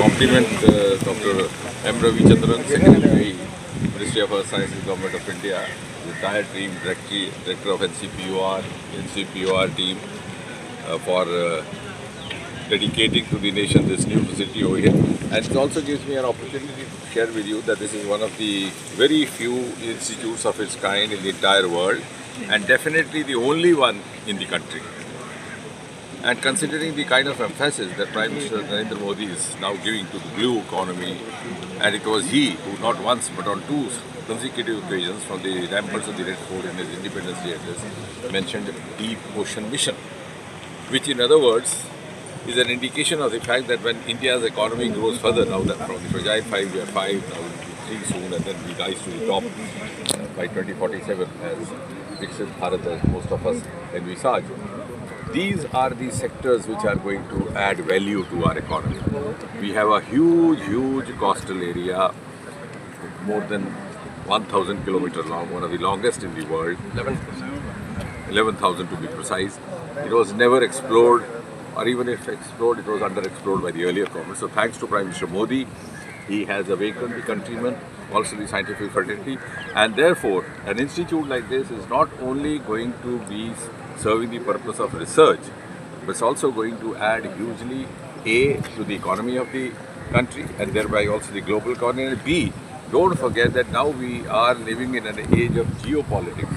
compliment Dr. M. Ravichandran, Secretary, Ministry of Earth Sciences, Government of India, the entire team, Director of NCPOR team for dedicating to the nation this new facility over here. And it also gives me an opportunity to share with you that this is one of the very few institutes of its kind in the entire world, and definitely the only one in the country. And considering the kind of emphasis that Prime Minister Narendra Modi is now giving to the blue economy, and it was he who not once but on two consecutive occasions from the ramparts of the Red Fort in his Independence Day address mentioned Deep Ocean Mission, which in other words is an indication of the fact that when India's economy grows further, now that from the fragile 5, we are 5, now we'll be 3 soon, and then we rise to the top by 2047 as Viksit Bharat, as most of us envisage. These are the sectors which are going to add value to our economy. We have a huge coastal area, more than 1,000 kilometers long, one of the longest in the world, 11,000 to be precise. It was never explored, or even if explored, it was underexplored by the earlier government. So thanks to Prime Minister Modi, he has awakened the countrymen, also the scientific fraternity, and therefore an institute like this is not only going to be serving the purpose of research, but it's also going to add hugely A, to the economy of the country and thereby also the global economy, and B, don't forget that now we are living in an age of geopolitics,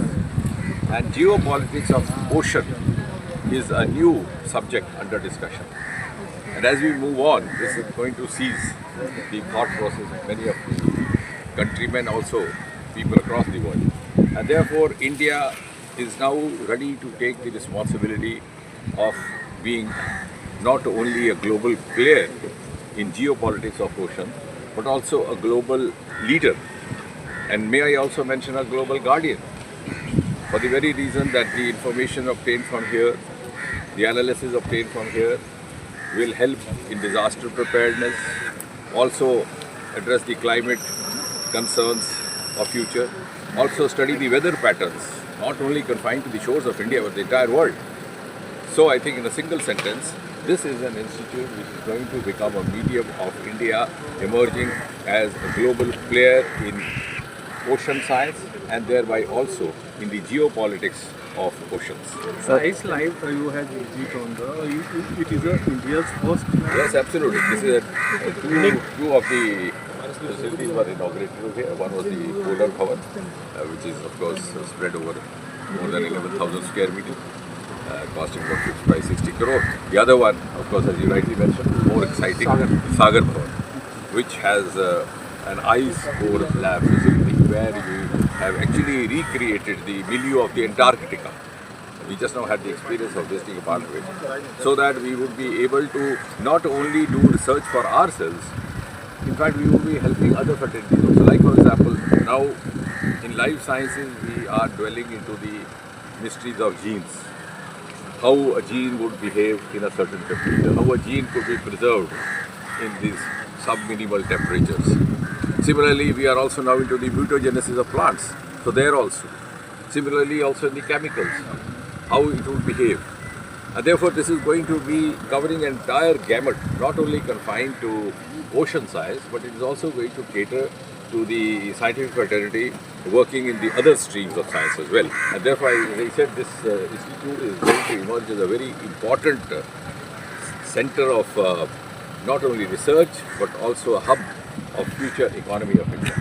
and geopolitics of ocean is a new subject under discussion. And as we move on, this is going to seize the thought process of many of the countrymen, also people across the world. And therefore, India is now ready to take the responsibility of being not only a global player in geopolitics of ocean, but also a global leader. And may I also mention a global guardian, for the very reason that the information obtained from here, the analysis obtained from here, will help in disaster preparedness, also address the climate concerns of future, also study the weather patterns, not only confined to the shores of India but the entire world. So I think in a single sentence, this is an institute which is going to become a medium of India emerging as a global player in ocean science and thereby also in the geopolitics of oceans. Science Live you have visit on it is India's first. Yes, absolutely. This is two of the facilities were inaugurated over here. One was the Polar Bhavan, which is of course spread over more than 11,000 square meters, costing about 55-60 crore. The other one, of course, as you rightly mentioned, more exciting, Sagar Bhavan, which has an ice core lab facility where we have actually recreated the milieu of the Antarctica. We just now had the experience of visiting a part of it, so that we would be able to not only do research for ourselves, in fact we will be helping other fraternities also. Like for example, now in life sciences we are dwelling into the mysteries of genes. How a gene would behave in a certain temperature, how a gene could be preserved in these sub-minimal temperatures. Similarly, we are also now into the mutagenesis of plants. So there also. Similarly, also in the chemicals, how it would behave. And therefore, this is going to be covering an entire gamut, not only confined to ocean science, but it is also going to cater to the scientific fraternity working in the other streams of science as well. And therefore, as I said, this institute is going to emerge as a very important center of not only research, but also a hub of future economy of India.